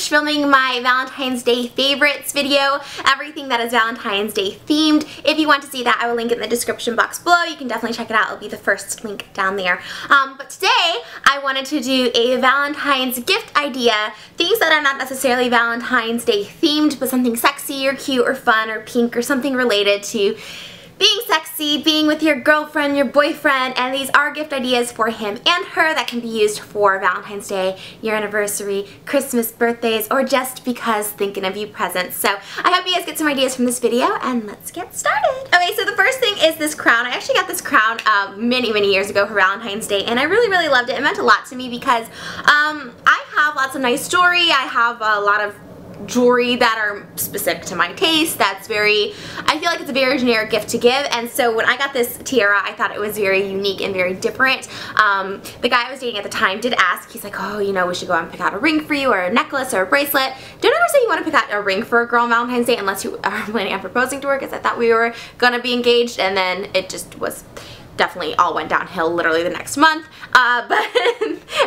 Trish filming my Valentine's Day favorites video, everything that is Valentine's Day themed. If you want to see that, I will link it in the description box below. You can definitely check it out. It'll be the first link down there. But today, I wanted to do a Valentine's gift idea, things that are not necessarily Valentine's Day themed, but something sexy or cute or fun or pink or something related to being sexy, being with your girlfriend, your boyfriend, and these are gift ideas for him and her that can be used for Valentine's Day, your anniversary, Christmas, birthdays, or just because thinking of you presents. So I hope you guys get some ideas from this video, and let's get started. Okay, so the first thing is this crown. I actually got this crown many years ago for Valentine's Day, and I really loved it. It meant a lot to me because I have lots of nice jewelry. I have a lot of jewelry that are specific to my taste. That's very, I feel like it's a very generic gift to give, and so when I got this tiara, I thought it was very unique and very different. The guy I was dating at the time did ask, he's like, oh, you know, we should go out and pick out a ring for you, or a necklace, or a bracelet. Don't ever say you want to pick out a ring for a girl on Valentine's Day unless you are planning on proposing to her, because I thought we were gonna be engaged, and then it just was definitely all went downhill literally the next month. But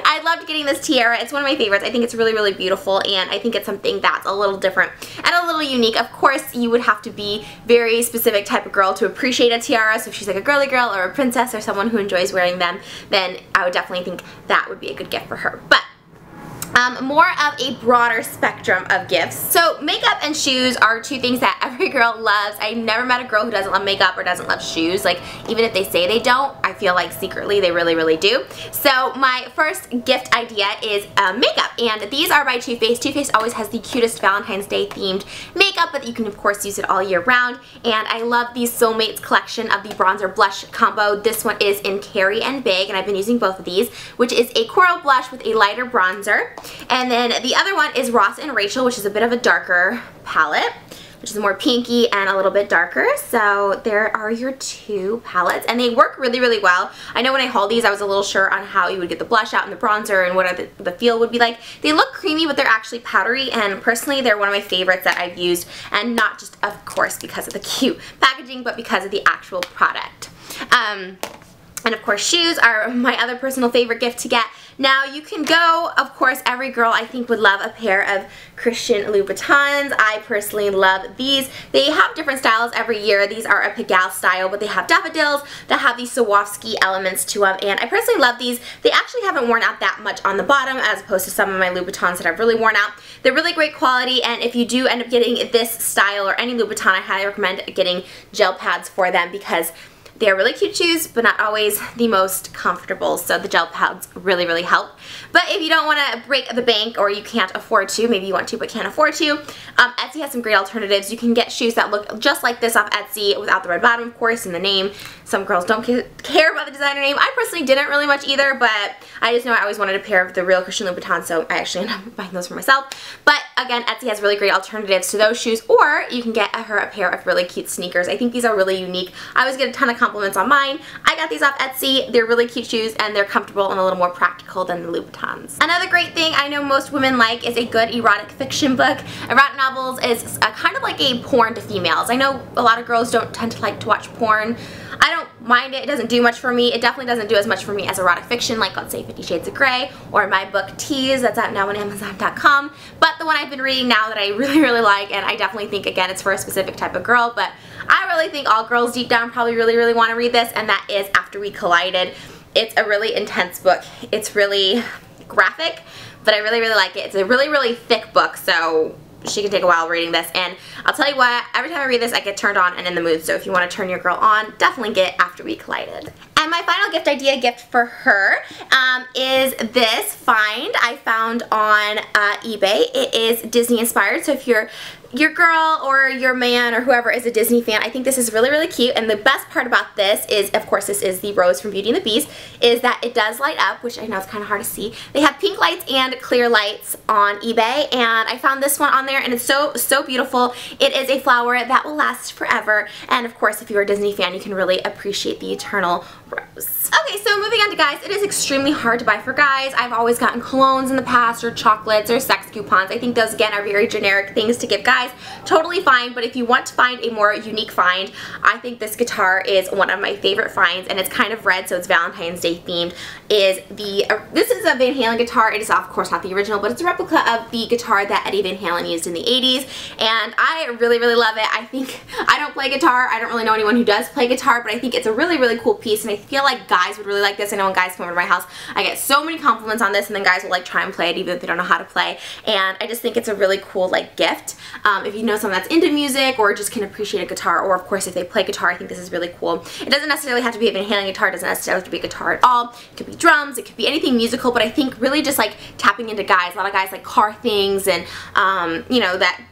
I loved getting this tiara. It's one of my favorites. I think it's really beautiful, and I think it's something that's a little different and a little unique. Of course, you would have to be very specific type of girl to appreciate a tiara, so if she's like a girly girl or a princess or someone who enjoys wearing them, then I would definitely think that would be a good gift for her. But more of a broader spectrum of gifts. So makeup and shoes are two things that every girl loves. I've never met a girl who doesn't love makeup or doesn't love shoes. Like, even if they say they don't, I feel like secretly they really do. So my first gift idea is makeup, and these are by Too Faced. Too Faced always has the cutest Valentine's Day themed makeup, but you can of course use it all year round, and I love the Soulmates collection of the bronzer blush combo. This one is in Carry and Big, and I've been using both of these, which is a coral blush with a lighter bronzer. And then the other one is Ross and Rachel, which is a bit of a darker palette, which is more pinky and a little bit darker. So there are your two palettes, and they work really well. I know when I hauled these, I was a little sure on how you would get the blush out and the bronzer and what the feel would be like. They look creamy, but they're actually powdery, and personally they're one of my favorites that I've used, and not just of course because of the cute packaging, but because of the actual product. And of course, shoes are my other personal favorite gift to get. Now, you can go, of course, every girl I think would love a pair of Christian Louboutins. I personally love these. They have different styles every year. These are a Pigalle style, but they have daffodils that have these Swarovski elements to them, and I personally love these. They actually haven't worn out that much on the bottom as opposed to some of my Louboutins that have really worn out. They're really great quality, and if you do end up getting this style or any Louboutin, I highly recommend getting gel pads for them because they are really cute shoes, but not always the most comfortable, so the gel pads really help. But if you don't want to break the bank, or you can't afford to, maybe you want to but can't afford to, Etsy has some great alternatives. You can get shoes that look just like this off Etsy without the red bottom, of course, and the name. Some girls don't care about the designer name. I personally didn't really much either, but I just know I always wanted a pair of the real Christian Louboutin, so I actually ended up buying those for myself. But again, Etsy has really great alternatives to those shoes, or you can get her a pair of really cute sneakers. I think these are really unique. I always get a ton of compliments on mine. I got these off Etsy. They're really cute shoes, and they're comfortable and a little more practical than the Louboutins. Another great thing I know most women like is a good erotic fiction book. Erotic novels is kind of like a porn to females. I know a lot of girls don't tend to like to watch porn. I don't mind it. It doesn't do much for me. It definitely doesn't do as much for me as erotic fiction, like let's say 50 Shades of Grey, or my book Tease that's out now on Amazon.com. But the one I've been reading now that I really like, and I definitely think, again, it's for a specific type of girl, but I really think all girls deep down probably really want to read this, and that is After We Collided. It's a really intense book. It's really graphic, but I really like it. It's a really thick book, so she can take a while reading this, and I'll tell you what, every time I read this I get turned on and in the mood, so if you want to turn your girl on, definitely get After We Collided. And my final gift idea gift for her is this find I found on eBay. It is Disney inspired, so if your girl or your man or whoever is a Disney fan, I think this is really cute. And the best part about this is, of course, this is the rose from Beauty and the Beast, is that it does light up, which I know is kind of hard to see. They have pink lights and clear lights on eBay, and I found this one on there, and it's so beautiful. It is a flower that will last forever, and of course, if you're a Disney fan, you can really appreciate the eternal gross. Okay, so moving on to guys, it is extremely hard to buy for guys. I've always gotten colognes in the past, or chocolates, or sex coupons. I think those, again, are very generic things to give guys. Totally fine, but if you want to find a more unique find, I think this guitar is one of my favorite finds, and it's kind of red, so it's Valentine's Day themed. This is a Van Halen guitar. It is, of course, not the original, but it's a replica of the guitar that Eddie Van Halen used in the 80s, and I really, really love it. I don't play guitar. I don't really know anyone who does play guitar, but I think it's a really, really cool piece, and I feel like guys would really like this. I know when guys come over to my house, I get so many compliments on this, and then guys will like try and play it even if they don't know how to play, and I just think it's a really cool like gift. If you know someone that's into music or just can appreciate a guitar, or of course if they play guitar, I think this is really cool. It doesn't necessarily have to be a Van Halen guitar. It doesn't necessarily have to be a guitar at all. It could be drums. It could be anything musical, but I think really just like tapping into guys. A lot of guys like car things and you know, that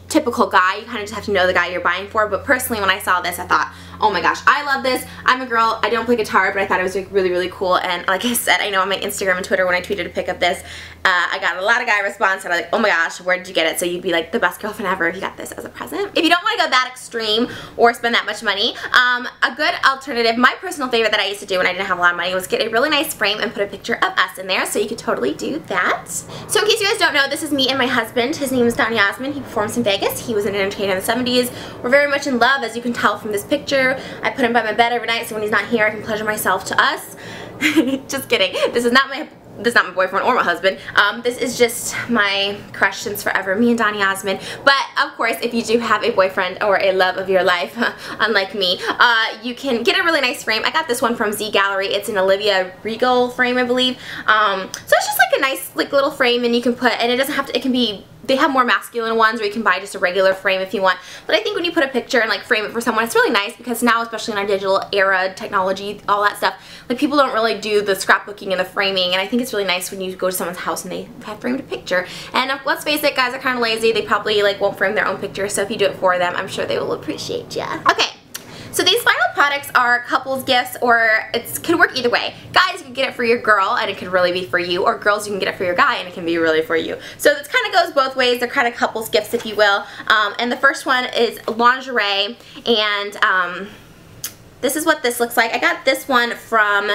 typical guy. You kind of just have to know the guy you're buying for, but personally when I saw this I thought, oh my gosh, I love this. I'm a girl, I don't play guitar, but I thought it was like really, really cool, and like I said, I know on my Instagram and Twitter when I tweeted a pic of this, I got a lot of guy response and I was like, oh my gosh, where did you get it? So you'd be like the best girlfriend ever if you got this as a present. If you don't want to go that extreme or spend that much money, a good alternative, my personal favorite that I used to do when I didn't have a lot of money, was get a really nice frame and put a picture of us in there, so you could totally do that. So in case you guys don't know, this is me and my husband. His name is Don Yasmin. He performs in Vegas. He was an entertainer in the 70s. We're very much in love, as you can tell from this picture. I put him by my bed every night, so when he's not here I can pleasure myself to us. Just kidding. This is not my boyfriend or my husband. This is just my crush since forever, me and Don Yasmin. But of course, if you do have a boyfriend or a love of your life, unlike me, you can get a really nice frame. I got this one from Z Gallery. It's an Olivia Regal frame, I believe. So it's just like a nice like little frame, and you can put, and it doesn't have to, it can be, they have more masculine ones where you can buy just a regular frame if you want. But I think when you put a picture and like frame it for someone, it's really nice, because now, especially in our digital era, technology, all that stuff, like people don't really do the scrapbooking and the framing, and I think it's really nice when you go to someone's house and they have framed a picture. And let's face it, guys are kind of lazy. They probably like won't frame their own picture, so if you do it for them, I'm sure they will appreciate you. Okay. So these final products are couples gifts, or it can work either way. Guys, you can get it for your girl and it can really be for you, or girls, you can get it for your guy and it can be really for you. So this kind of goes both ways. They're kind of couples gifts, if you will. And the first one is lingerie, and this is what this looks like. I got this one from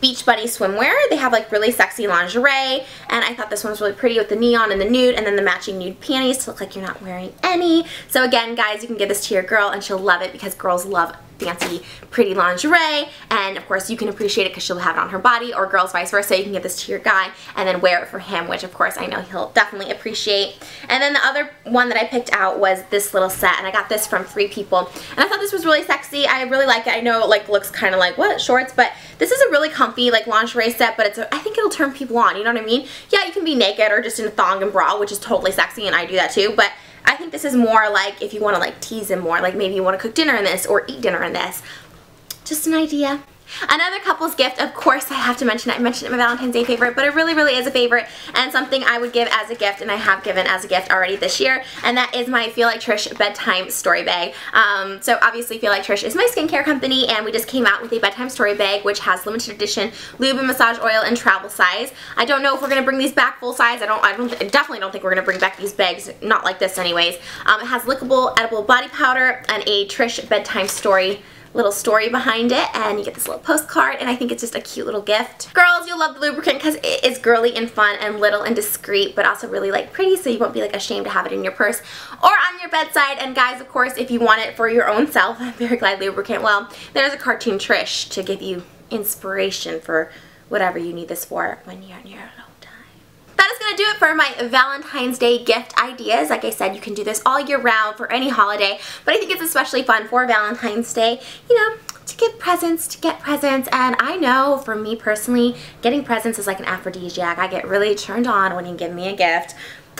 Beach Bunny Swimwear. They have like really sexy lingerie, and I thought this one was really pretty with the neon and the nude, and then the matching nude panties to look like you're not wearing any. So again, guys, you can give this to your girl and she'll love it, because girls love fancy, pretty lingerie, and of course you can appreciate it because she'll have it on her body, or girls vice versa. You can give this to your guy and then wear it for him, which of course I know he'll definitely appreciate. And then the other one that I picked out was this little set, and I got this from Free People, and I thought this was really sexy. I really like it. I know it like looks kind of like, what, shorts, but this is a really comfy like lingerie set, but I think it'll turn people on, you know what I mean? Yeah, you can be naked or just in a thong and bra, which is totally sexy, and I do that too, but I think this is more like if you want to like tease him more, like maybe you want to cook dinner in this or eat dinner in this. Just an idea. Another couple's gift, of course, I have to mention it. I mentioned it in my Valentine's Day favorite, but it really, really is a favorite, and something I would give as a gift, and I have given as a gift already this year, and that is my Feel Like Trish Bedtime Story Bag. So obviously Feel Like Trish is my skincare company, and we just came out with a Bedtime Story Bag, which has limited edition lube and massage oil and travel size. I don't know if we're going to bring these back full size. I definitely don't think we're going to bring back these bags, not like this anyways. It has lickable, edible body powder and a Trish Bedtime Story little story behind it, and you get this little postcard, and I think it's just a cute little gift. Girls, you'll love the lubricant because it is girly and fun and little and discreet, but also really like pretty, so you won't be like ashamed to have it in your purse or on your bedside. And guys, of course, if you want it for your own self, Very Glide lubricant, well, there's a cartoon Trish to give you inspiration for whatever you need this for when you're on your own. That is going to do it for my Valentine's Day gift ideas. Like I said, you can do this all year round for any holiday, but I think it's especially fun for Valentine's Day, you know, to give presents, to get presents. And I know for me personally, getting presents is like an aphrodisiac. I get really turned on when you give me a gift.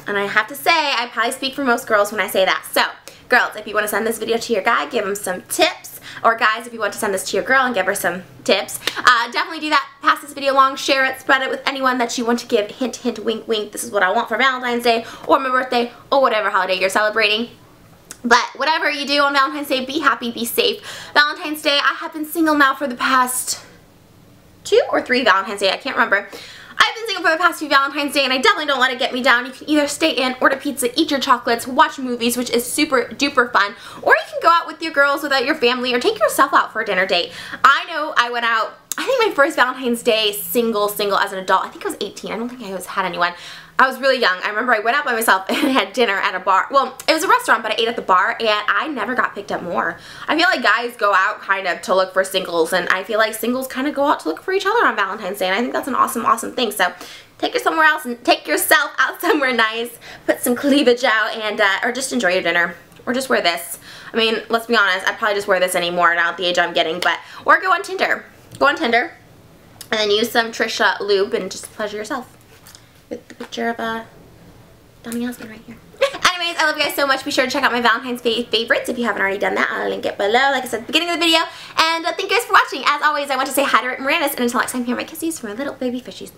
And I have to say, I probably speak for most girls when I say that. So, girls, if you want to send this video to your guy, give him some tips. Or guys, if you want to send this to your girl and give her some tips, definitely do that. Pass this video along, share it, spread it with anyone that you want to give. Hint, hint, wink, wink. This is what I want for Valentine's Day or my birthday or whatever holiday you're celebrating. But whatever you do on Valentine's Day, be happy, be safe. Valentine's Day, I have been single now for the past 2 or 3 Valentine's Day, I can't remember. I've been single for the past few Valentine's Day and I definitely don't let it get me down. You can either stay in, order pizza, eat your chocolates, watch movies, which is super duper fun, or you can go out with your girls, without your family, or take yourself out for a dinner date. I know I went out, I think my first Valentine's Day single as an adult, I think I was 18. I don't think I had anyone. I was really young. I remember I went out by myself and had dinner at a bar. Well, it was a restaurant, but I ate at the bar, and I never got picked up more. I feel like guys go out kind of to look for singles, and I feel like singles kind of go out to look for each other on Valentine's Day, and I think that's an awesome, awesome thing. So take her somewhere else and take yourself out somewhere nice, put some cleavage out, and or just enjoy your dinner, or just wear this. I mean, let's be honest, I'd probably just wear this anymore now at the age I'm getting, but or go on Tinder. Go on Tinder, and then use some Trish lube and just pleasure yourself with the picture of a dummy husband right here. Anyways, I love you guys so much. Be sure to check out my Valentine's Day favorites if you haven't already done that. I'll link it below, like I said at the beginning of the video. And thank you guys for watching. As always, I want to say hi to Rick Moranis, and until next time, here are my kisses from my little baby fishies.